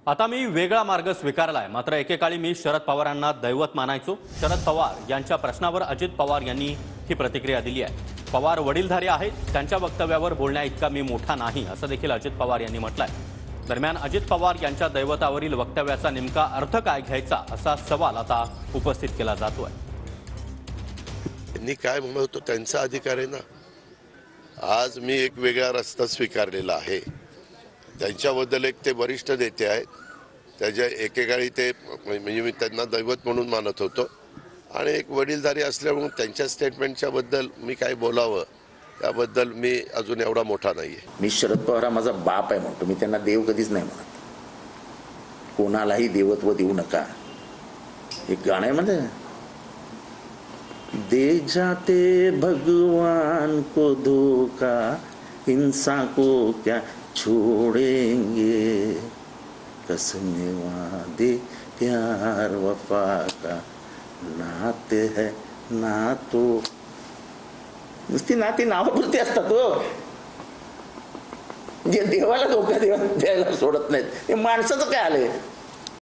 आता मी वेगळा मार्ग स्वीकारलाय। मात्र एकेकाळी मी शरद पवारांना दैवत मानायचो। शरद पवार यांच्या प्रश्नावर अजित पवार यांनी ही प्रतिक्रिया दिली आहे। पवार वडीलधारी आहेत, त्यांच्या वक्तव्यावर बोलण्या इतका मी मोठा नाही, असं देखील अजित पवार यांनी म्हटलंय। दरम्यान अजित पवार यांच्या दैवतावरील वक्तव्याचा नेमका अर्थ काय घ्यायचा, असा सवाल आता उपस्थित केला जातोय। त्यांनी काय म्हणत होतो त्यांचा अधिकार आहे ना। आज मी एक वेगळा रस्ता स्वीकारलेला आहे। त्यांच्याबद्दल एक ते वरिष्ठ नेते आहेत, त्याच्या एकेकाळी ते म्हणजे मी त्यांना दैवत म्हणून मानत होतो आणि एक वडीलधारी असल्यामुळे त्यांच्या स्टेटमेंटच्या बद्दल मी काय बोलावं त्याबद्दल मी अजून एवढा मोठा नाहीये। मी शरद पवार हा माझा बाप आहे म्हणतो, मी त्यांना देव कधीच नाही म्हणत। कोणालाही देवत्व देऊ नका। एक गाणं आहे म्हणजे दे जाते भगवान को धोखा, हिंसा को क्या छोड़ेंगे, कसमे वादे प्यार वफा का नाते है ना। तो नुसती नाती नावापुरती असतात हो, जे देवाला धोका द्यायला सोडत नाहीत। हे माणसाचं काय आलंय?